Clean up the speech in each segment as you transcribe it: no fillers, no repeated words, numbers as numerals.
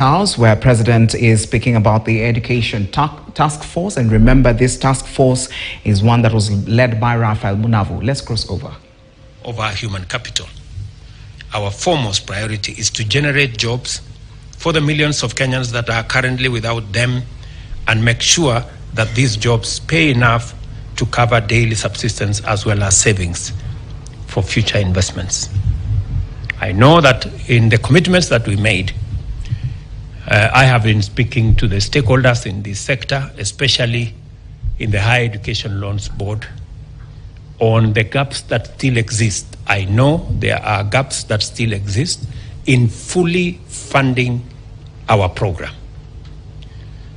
House, where President is speaking about the education task force. And remember, this task force is one that was led by Raphael Munavu. Let's cross over. Of our human capital. Our foremost priority is to generate jobs for the millions of Kenyans that are currently without them, and make sure that these jobs pay enough to cover daily subsistence as well as savings for future investments. I know that in the commitments that we made, I have been speaking to the stakeholders in this sector, especially in the Higher Education Loans Board, on the gaps that still exist. I know there are gaps that still exist in fully funding our program.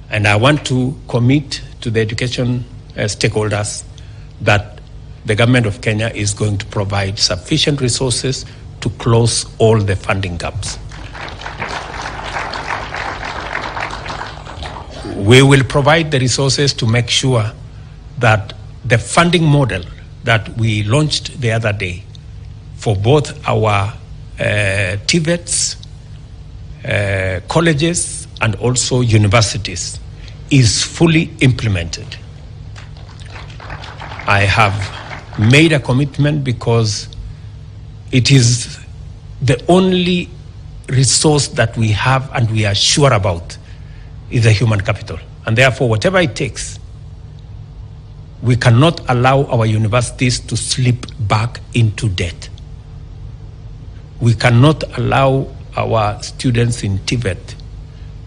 And I want to commit to the education stakeholders that the government of Kenya is going to provide sufficient resources to close all the funding gaps. We will provide the resources to make sure that the funding model that we launched the other day for both our TVETs, colleges, and also universities is fully implemented. I have made a commitment because it is the only resource that we have and we are sure about is the human capital. And therefore, whatever it takes, we cannot allow our universities to slip back into debt. We cannot allow our students in TVET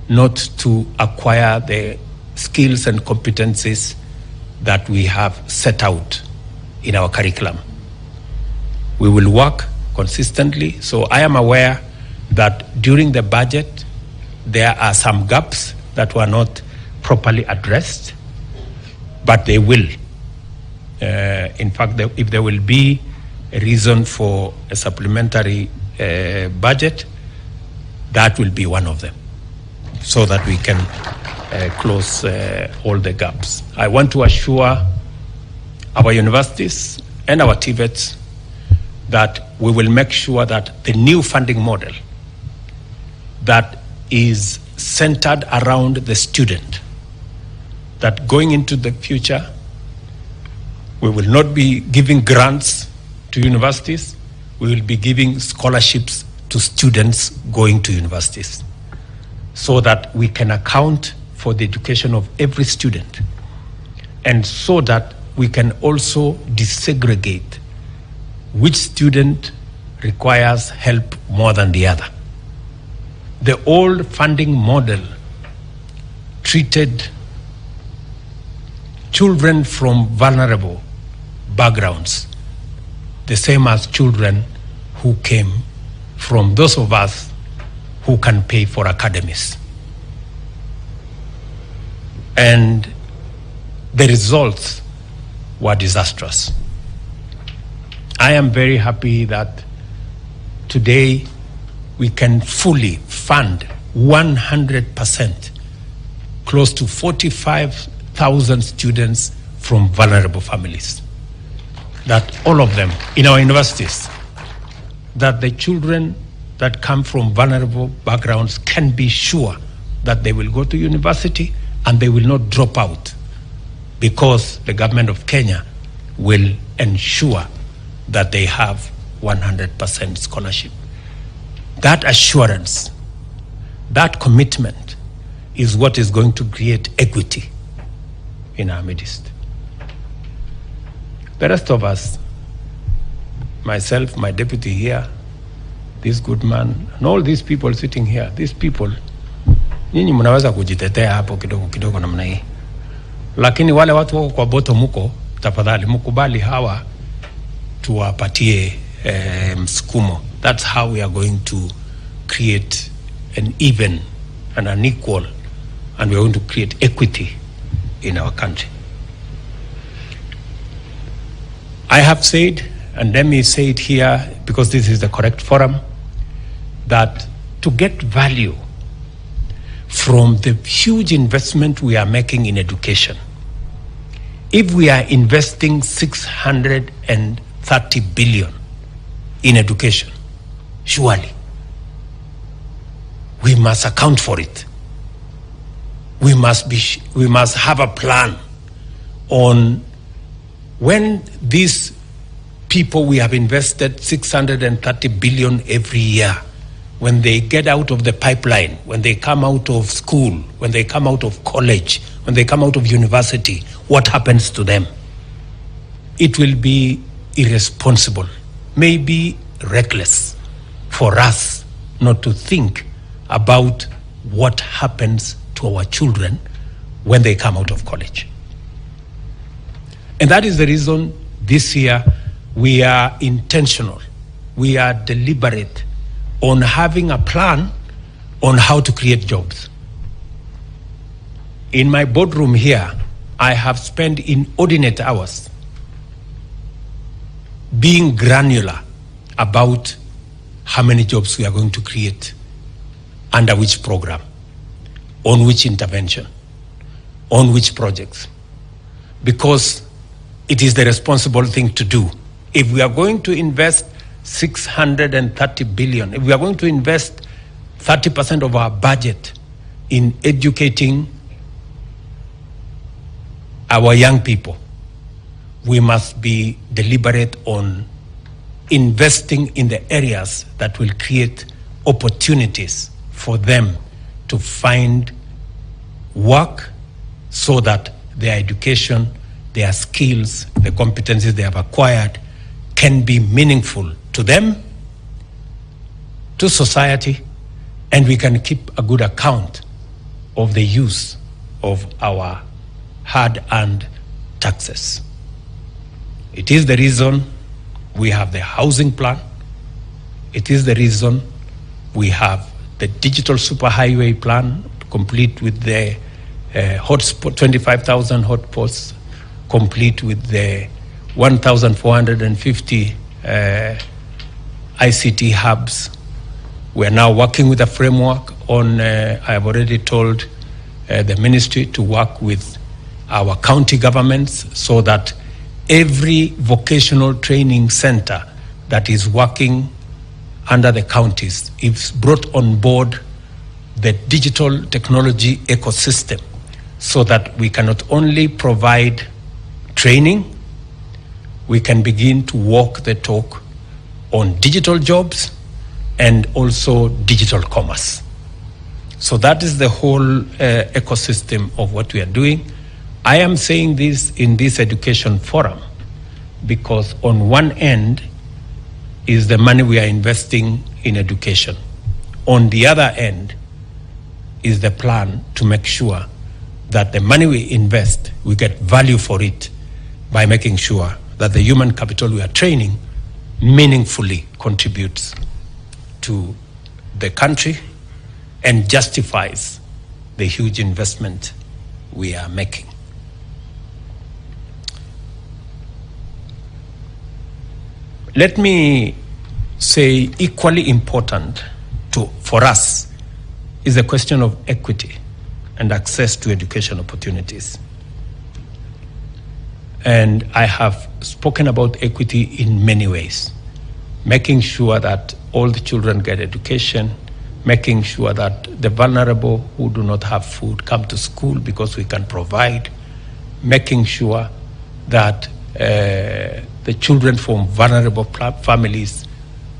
not to acquire the skills and competencies that we have set out in our curriculum. We will work consistently. So I am aware that during the budget, there are some gaps that were not properly addressed, but they will. In fact, if there will be a reason for a supplementary budget, that will be one of them, so that we can close all the gaps. I want to assure our universities and our TVETs that we will make sure that the new funding model that is centered around the student, that going into the future, we will not be giving grants to universities, we will be giving scholarships to students going to universities, so that we can account for the education of every student, and so that we can also desegregate which student requires help more than the other. The old funding model treated children from vulnerable backgrounds the same as children who came from those of us who can pay for academies. And the results were disastrous. I am very happy that today we can fully fund 100%, close to 45,000 students from vulnerable families. That all of them in our universities, that the children that come from vulnerable backgrounds can be sure that they will go to university and they will not drop out, because the government of Kenya will ensure that they have 100% scholarship. That assurance, that commitment is what is going to create equity in our midst. The rest of us, myself, my deputy here, this good man, and all these people sitting here, these people, nyinyi mnaweza kujitetea hapo kidogo kidogo namna hii. Lakini wale watu wako kwa bottom huko, tafadhali mkubali hawa tuwapatie msukumo. That's how we are going to create an even and an equal, and we are going to create equity in our country. I have said, and let me say it here because this is the correct forum, that to get value from the huge investment we are making in education, if we are investing 630 billion in education, surely we must account for it. We must have a plan on when these people we have invested 630 billion every year, when they get out of the pipeline, when they come out of school, when they come out of college, when they come out of university, what happens to them? It will be irresponsible, maybe reckless for us not to think about what happens to our children when they come out of college. And that is the reason this year we are intentional, we are deliberate on having a plan on how to create jobs. In my boardroom here, I have spent inordinate hours being granular about how many jobs we are going to create, under which program, on which intervention, on which projects, because it is the responsible thing to do. If we are going to invest 630 billion, if we are going to invest 30% of our budget in educating our young people, we must be deliberate on investing in the areas that will create opportunities for them to find work so that their education, their skills, the competencies they have acquired can be meaningful to them, to society, and we can keep a good account of the use of our hard-earned taxes. It is the reason we have the housing plan. It is the reason we have the digital superhighway plan, complete with the hotspot, 25,000 hotspots, complete with the 1,450 ICT hubs. We are now working with a framework on, I have already told the ministry to work with our county governments so that every vocational training center that is working under the counties is brought on board the digital technology ecosystem so that we can not only provide training, we can begin to walk the talk on digital jobs and also digital commerce. So that is the whole ecosystem of what we are doing. I am saying this in this education forum because on one end is the money we are investing in education. On the other end is the plan to make sure that the money we invest, we get value for it by making sure that the human capital we are training meaningfully contributes to the country and justifies the huge investment we are making. Let me say equally important for us is the question of equity and access to education opportunities. And I have spoken about equity in many ways, making sure that all the children get education, making sure that the vulnerable who do not have food come to school because we can provide, making sure that the children from vulnerable families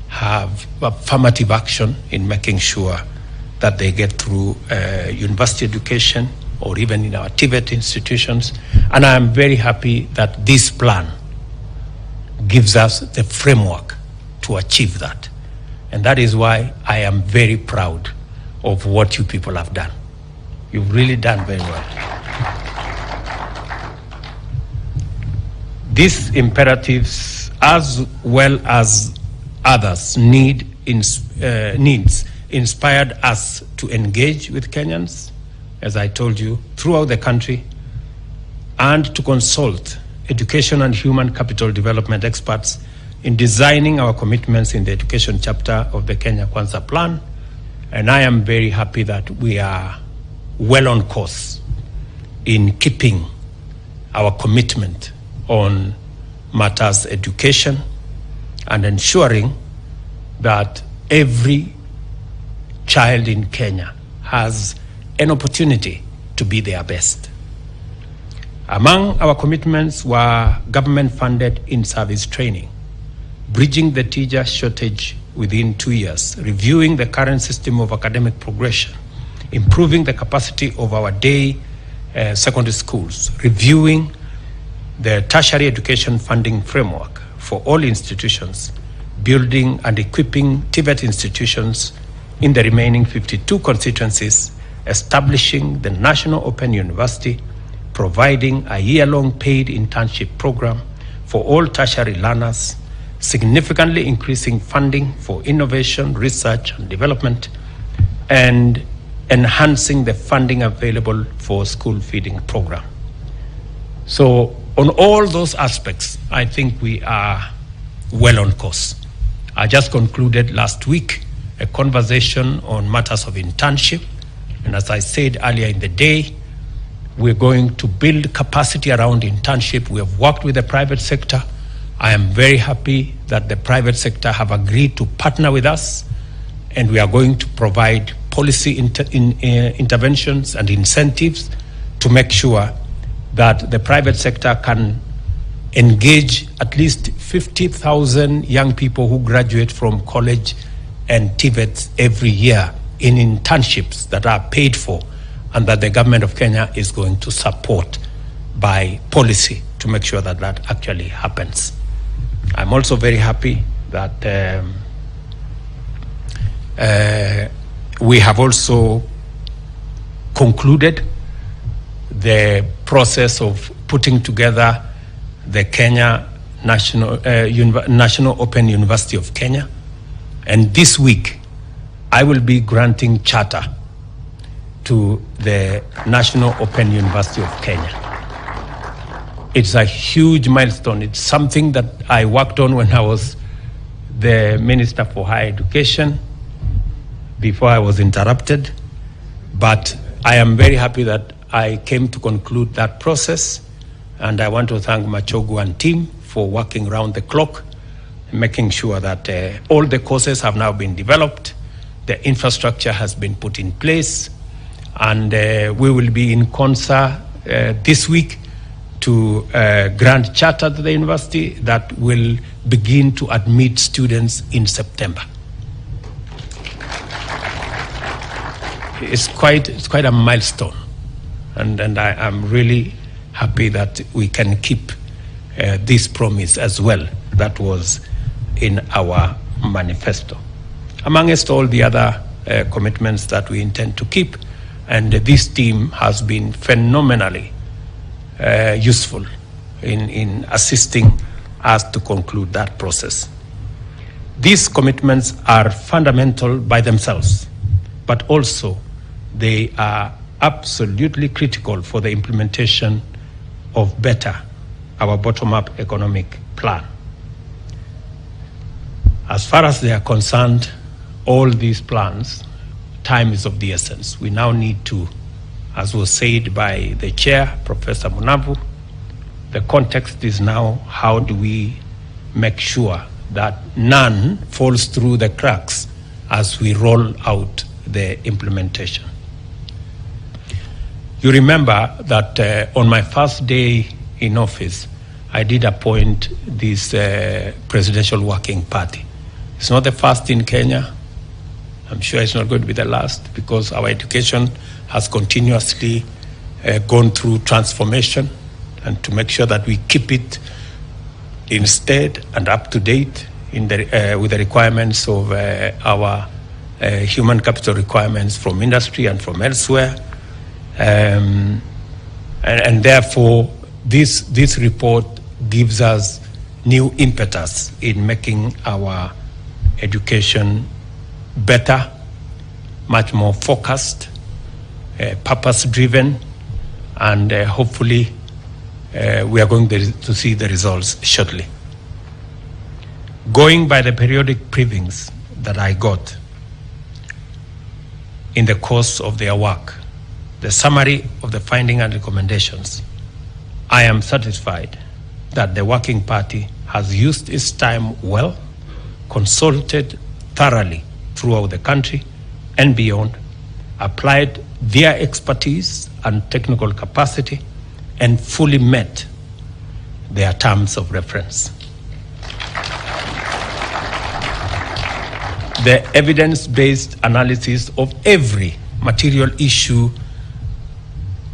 have affirmative action in making sure that they get through university education or even in our TVET institutions. And I am very happy that this plan gives us the framework to achieve that. And that is why I am very proud of what you people have done. You've really done very well. These imperatives, as well as others, needs inspired us to engage with Kenyans, as I told you, throughout the country, and to consult education and human capital development experts in designing our commitments in the education chapter of the Kenya Kwanza plan. And I am very happy that we are well on course in keeping our commitment on matters education and ensuring that every child in Kenya has an opportunity to be their best. Among our commitments were government-funded in-service training, bridging the teacher shortage within 2 years, reviewing the current system of academic progression, improving the capacity of our day secondary schools, reviewing the tertiary education funding framework for all institutions, building and equipping TVET institutions in the remaining 52 constituencies, establishing the National Open University, providing a year-long paid internship program for all tertiary learners, significantly increasing funding for innovation, research and development, and enhancing the funding available for school feeding program. So on all those aspects, I think we are well on course. I just concluded last week a conversation on matters of internship, and as I said earlier in the day, we're going to build capacity around internship. We have worked with the private sector. I am very happy that the private sector have agreed to partner with us, and we are going to provide policy interventions and incentives to make sure that the private sector can engage at least 50,000 young people who graduate from college and TVETs every year in internships that are paid for and that the government of Kenya is going to support by policy to make sure that that actually happens. I'm also very happy that we have also concluded the process of putting together the Kenya National Open University of Kenya. And this week, I will be granting charter to the National Open University of Kenya. It's a huge milestone. It's something that I worked on when I was the Minister for Higher Education before I was interrupted. But I am very happy that I came to conclude that process. And I want to thank Machogu and team for working around the clock, making sure that all the courses have now been developed, the infrastructure has been put in place, and we will be in concert this week to grant charter to the university that will begin to admit students in September. It's quite a milestone, and I am really happy that we can keep this promise as well that was in our manifesto, amongst all the other commitments that we intend to keep. And this team has been phenomenally useful in assisting us to conclude that process. These commitments are fundamental by themselves, but also they are absolutely critical for the implementation of better, our bottom-up economic plan. As far as they are concerned, all these plans, time is of the essence. We now need to, as was said by the chair, Professor Munavu, the context is now how do we make sure that none falls through the cracks as we roll out the implementation. You remember that on my first day in office, I did appoint this presidential working party. It's not the first in Kenya. I'm sure it's not going to be the last, because our education has continuously gone through transformation, and to make sure that we keep it in state and up to date in with the requirements of our human capital requirements from industry and from elsewhere. And therefore, this report gives us new impetus in making our education better, much more focused, purpose-driven, and hopefully we are going to see the results shortly. Going by the periodic briefings that I got in the course of their work, the summary of the findings and recommendations, I am satisfied that the Working Party has used its time well, consulted thoroughly throughout the country, and beyond, applied their expertise and technical capacity, and fully met their terms of reference. The evidence-based analysis of every material issue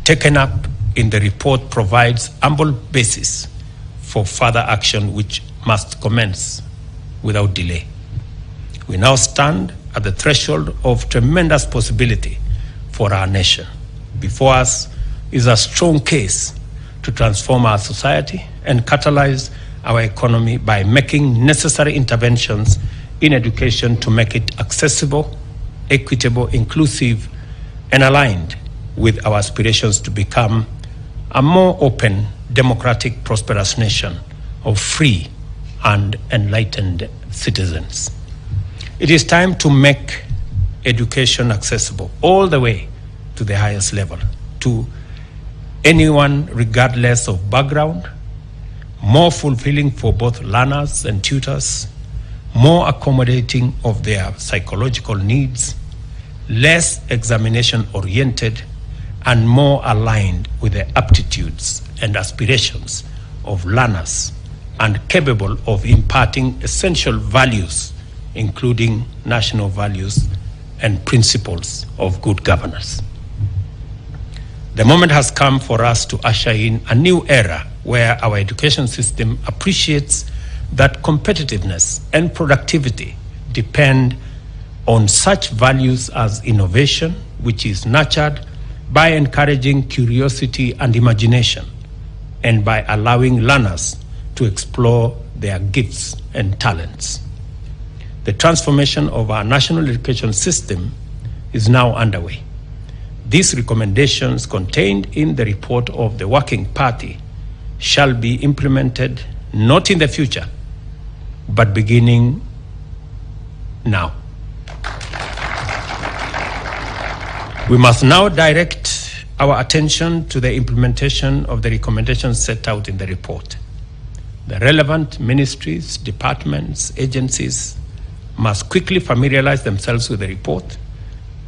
taken up in the report provides ample basis for further action which must commence without delay. We now stand at the threshold of tremendous possibility for our nation. Before us is a strong case to transform our society and catalyze our economy by making necessary interventions in education to make it accessible, equitable, inclusive, and aligned with our aspirations to become a more open, democratic, prosperous nation of free and enlightened citizens. It is time to make education accessible all the way to the highest level, to anyone regardless of background, more fulfilling for both learners and tutors, more accommodating of their psychological needs, less examination-oriented, and more aligned with the aptitudes and aspirations of learners, and capable of imparting essential values, including national values and principles of good governance. The moment has come for us to usher in a new era where our education system appreciates that competitiveness and productivity depend on such values as innovation, which is nurtured by encouraging curiosity and imagination, and by allowing learners to explore their gifts and talents. The transformation of our national education system is now underway. These recommendations contained in the report of the Working Party shall be implemented not in the future, but beginning now. We must now direct our attention to the implementation of the recommendations set out in the report. The relevant ministries, departments, agencies must quickly familiarize themselves with the report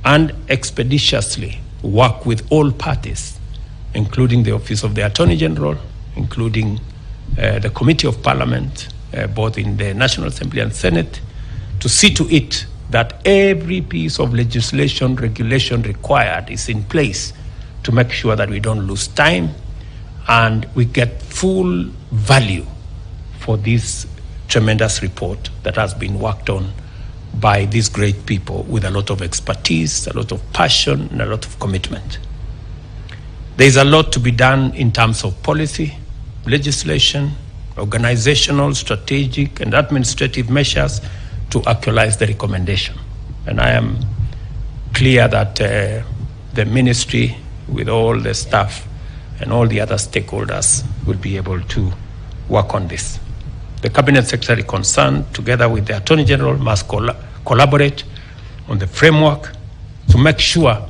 and expeditiously work with all parties, including the Office of the Attorney General, including the Committee of Parliament, both in the National Assembly and Senate, to see to it that every piece of legislation, regulation required is in place to make sure that we don't lose time and we get full value for this tremendous report that has been worked on by these great people with a lot of expertise, a lot of passion, and a lot of commitment. There is a lot to be done in terms of policy, legislation, organizational, strategic, and administrative measures to actualize the recommendation. And I am clear that the ministry, with all the staff and all the other stakeholders, will be able to work on this. The Cabinet Secretary concerned, together with the Attorney General, must collaborate on the framework to make sure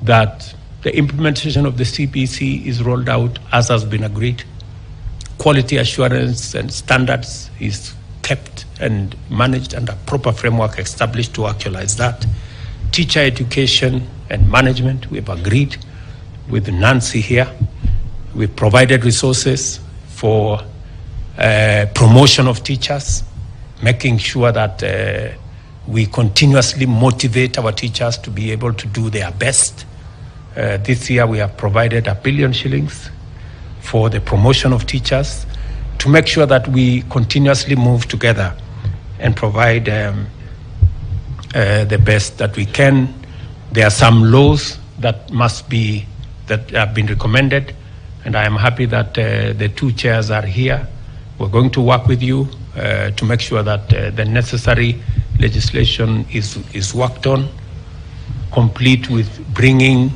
that the implementation of the CBC is rolled out as has been agreed. Quality assurance and standards is kept and managed, and a proper framework established to actualize that. Teacher education and management, we've agreed with Nancy here. We've provided resources for promotion of teachers, making sure that we continuously motivate our teachers to be able to do their best. This year we have provided R1 billion for the promotion of teachers to make sure that we continuously move together and provide the best that we can. There are some laws that have been recommended, and I am happy that the two chairs are here. We're going to work with you to make sure that the necessary legislation is worked on, complete with bringing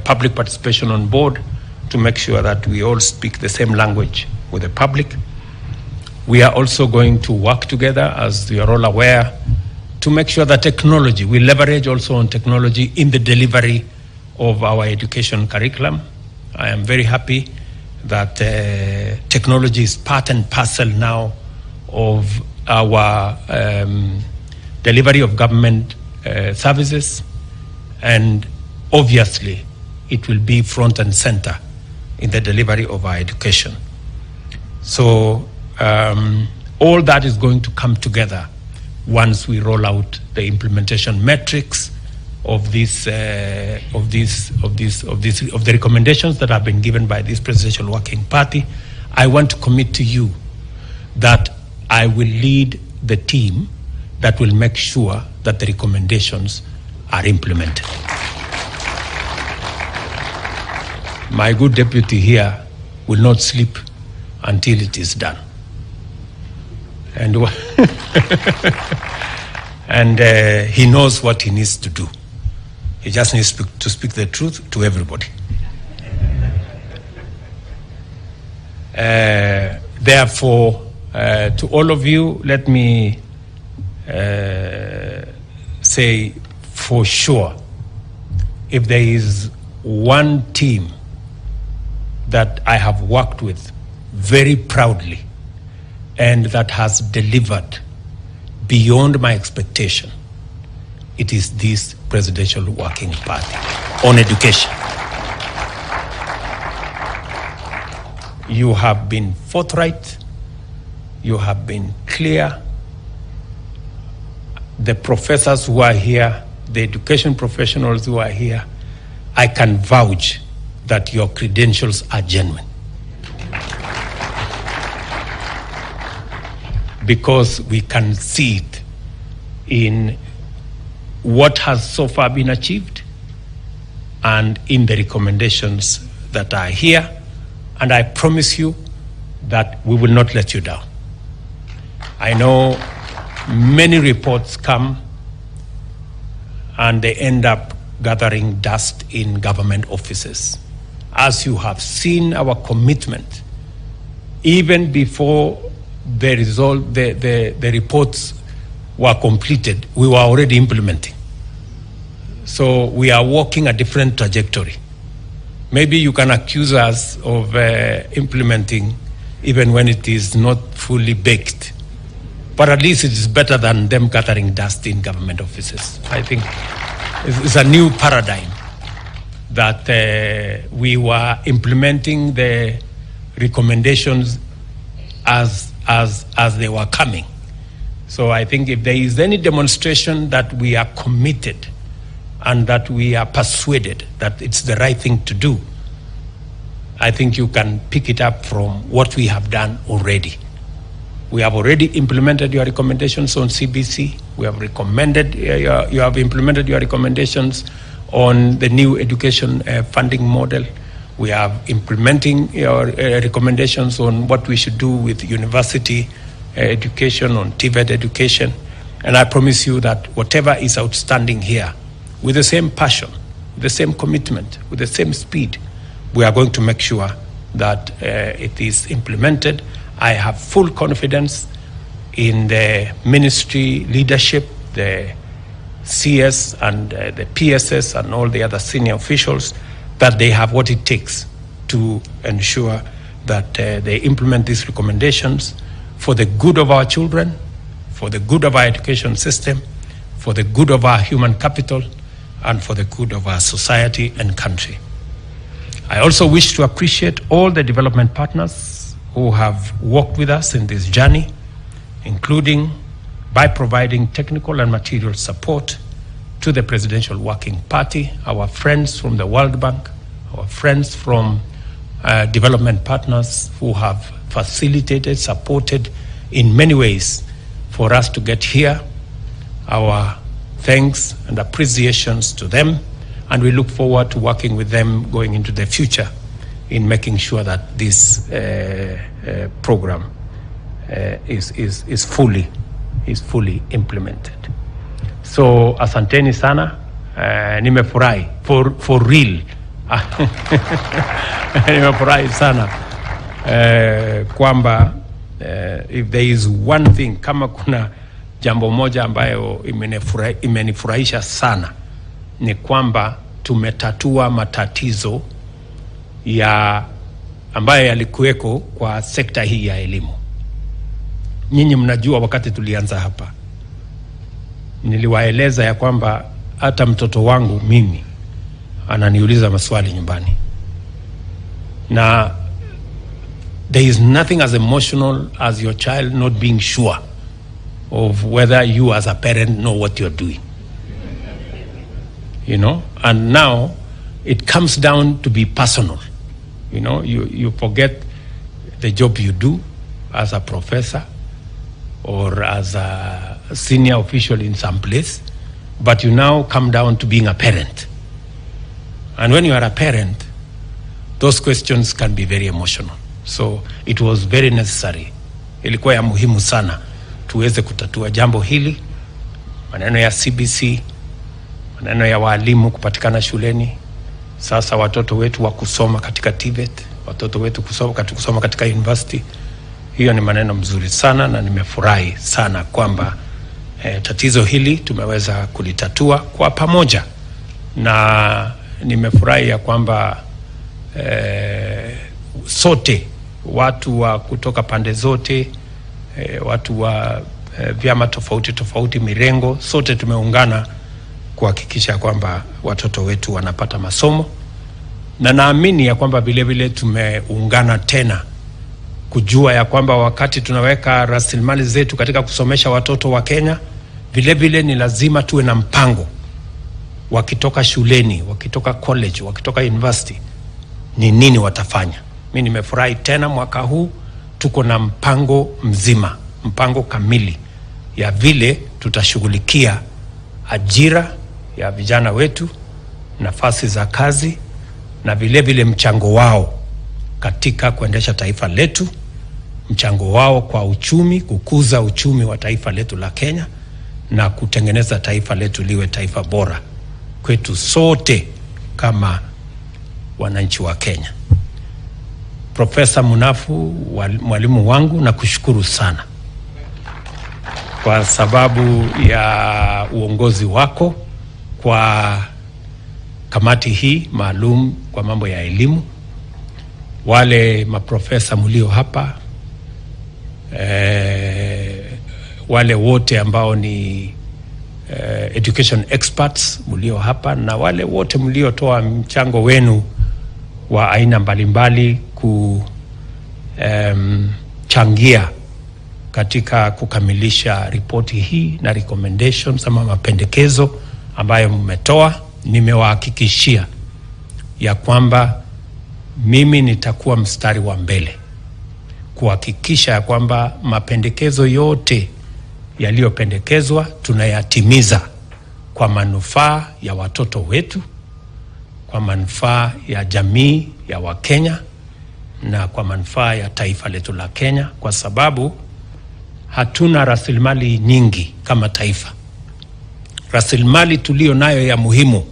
public participation on board to make sure that we all speak the same language with the public. We are also going to work together, as you are all aware, to make sure that technology, we leverage also on technology in the delivery of our education curriculum. I am very happy that technology is part and parcel now of our delivery of government services. and obviously it will be front and center in the delivery of our education. So all that is going to come together once we roll out the implementation metrics of the recommendations that have been given by this Presidential Working Party. I want to commit to you that I will lead the team that will make sure that the recommendations are implemented. My good deputy here will not sleep until it is done. And, he knows what he needs to do. He just needs to speak the truth to everybody. Therefore, to all of you, let me say for sure, if there is one team that I have worked with very proudly and that has delivered beyond my expectation, it is this Presidential Working Party on education. You have been forthright, you have been clear. The professors who are here, the education professionals who are here, I can vouch that your credentials are genuine. Because we can see it in what has so far been achieved and in the recommendations that are here. And I promise you that we will not let you down. I know many reports come and they end up gathering dust in government offices. As you have seen our commitment, even before the reports were completed, we were already implementing. So we are walking a different trajectory. Maybe you can accuse us of implementing even when it is not fully baked. But at least it is better than them gathering dust in government offices. I think it's a new paradigm that we were implementing the recommendations as they were coming. So I think if there is any demonstration that we are committed and that we are persuaded that it's the right thing to do, I think you can pick it up from what we have done already. We have already implemented your recommendations on CBC. We have recommended, you have implemented your recommendations on the new education funding model. We are implementing your recommendations on what we should do with university education, on TVET education. And I promise you that whatever is outstanding here, with the same passion, with the same commitment, with the same speed, we are going to make sure that it is implemented. I have full confidence in the ministry leadership, the CS and the PSS and all the other senior officials, that they have what it takes to ensure that they implement these recommendations for the good of our children, for the good of our education system, for the good of our human capital, and for the good of our society and country. I also wish to appreciate all the development partners who have worked with us in this journey, including by providing technical and material support to the Presidential Working Party, our friends from the World Bank, our friends from development partners who have facilitated, supported in many ways for us to get here. Our thanks and appreciations to them, and we look forward to working with them going into the future in making sure that this program is fully implemented. So asanteni sana, nimefurahi for real. Nimefurahi sana kwamba if there is one thing, kama kuna jambo moja ambayo imenifurahisha sana, ni kwamba tumetatua matatizo ambayo yalikuweko kwa sekta hii ya elimu. Nyinyi mnajua wakati tulianza hapa, niliwaeleza ya kwamba hata mtoto wangu mimi ananiuliza maswali nyumbani, na there is nothing as emotional as your child not being sure of whether you as a parent know what you're doing. You know, and now it comes down to be personal. You know, you forget the job you do as a professor or as a senior official in some place, but you now come down to being a parent. And when you are a parent, those questions can be very emotional. So it was very necessary. Ilikuwa ya muhimu sana tuweze kutatua jambo hili, maneno ya CBC, maneno ya walimu kupatikana shuleni. Sasa watoto wetu wa kusoma katika TVET, watoto wetu kusoma katika university. Hiyo ni maneno mzuri sana, na nimefurahi sana kwamba tatizo hili tumeweza kulitatua kwa pamoja, na nimefurahi ya kwamba sote watu wa kutoka pande zote, watu wa vyama tofauti tofauti, mirengo, sote tumeungana kuhakikisha kwamba watoto wetu wanapata masomo, na naamini ya kwamba vile vile tumeungana tena kujua ya kwamba wakati tunaweka rasilimali zetu katika kusomesha watoto wa Kenya, vile vile ni lazima tuwe na mpango wakitoka shuleni, wakitoka college, wakitoka university, ni nini watafanya. Mimi nimefurahi tena mwaka huu tuko na mpango mzima, mpango kamili ya vile tutashughulikia ajira ya vijana wetu, nafasi za kazi, na vile vile mchango wao katika kuendesha taifa letu, mchango wao kwa uchumi, kukuza uchumi wa taifa letu la Kenya, na kutengeneza taifa letu liwe taifa bora kwetu sote kama wananchi wa Kenya. Profesa Munafu, mwalimu wangu, na kushukuru sana kwa sababu ya uongozi wako kwa kamati hii maalum kwa mambo ya elimu. Wale maprofesa mlio hapa, wale wote ambao ni education experts mlio hapa, na wale wote mliotoa mchango wenu wa aina mbalimbali kuchangia katika kukamilisha ripoti hii na recommendations ama mapendekezo ambayo mmetoa. Nimewahakikishia ya kwamba mimi nitakuwa mstari wa mbele kuhakikisha ya kwamba mapendekezo yote yaliyopendekezwa tunayatimiza kwa manufaa ya watoto wetu, kwa manufaa ya jamii ya Wakenya, na kwa manufaa ya taifa letu la Kenya, kwa sababu hatuna rasilimali nyingi kama taifa. Rasilimali tulio nayo ya muhimu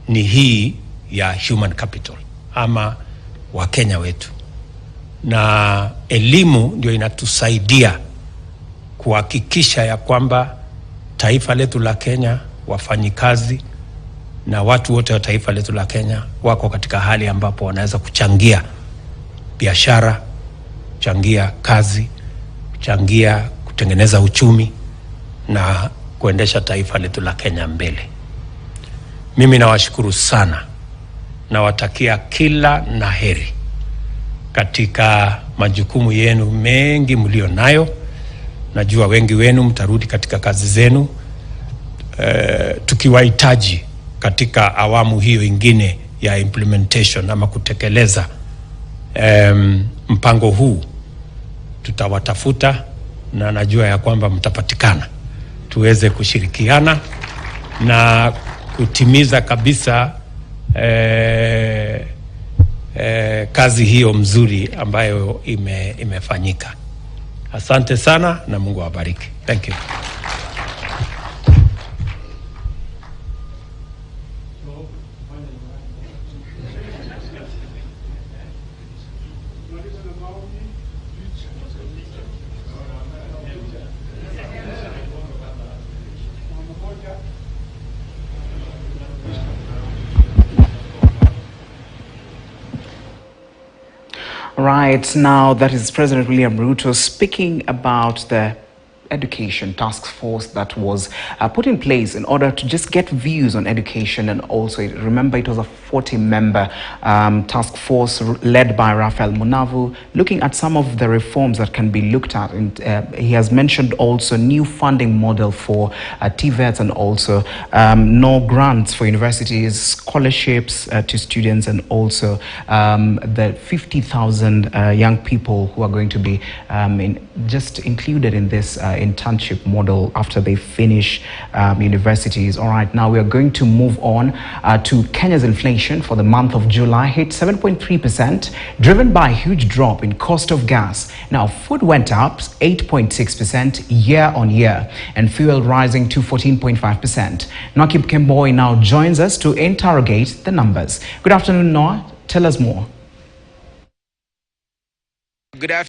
ni hii ya human capital ama Wakenya wetu, na elimu ndio inatusaidia kuhakikisha ya kwamba taifa letu la Kenya, wafanyikazi na watu wote wa taifa letu la Kenya wako katika hali ambapo wanaweza kuchangia biashara, kuchangia kazi, kuchangia kutengeneza uchumi na kuendesha taifa letu la Kenya mbele. Mimi nawashukuru sana, nawatakia kila naheri katika majukumu yenu mengi mlio nayo. Najua wengi wenu mtarudi katika kazi zenu, tukiwahitaji katika awamu hiyo ingine ya implementation ama kutekeleza mpango huu. Tutawatafuta na najua ya kwamba mtapatikana, tuweze kushirikiana na kutimiza kabisa kazi hiyo mzuri ambayo imefanyika. Asante sana na Mungu awabariki. Thank you. Right, now that is President William Ruto speaking about the education task force that was put in place in order to just get views on education. And also, remember, it was a 40-member task force led by Raphael Munavu, looking at some of the reforms that can be looked at. And he has mentioned also new funding model for TVETs, and also no grants for universities, scholarships to students, and also the 50,000 young people who are going to be just included in this internship model after they finish universities. All right, now we are going to move on to Kenya's inflation for the month of July hit 7.3%, driven by a huge drop in cost of gas. Now, food went up 8.6% year on year, and fuel rising to 14.5%. Nakib Kemboi now joins us to interrogate the numbers. Good afternoon, Noah. Tell us more. Good afternoon.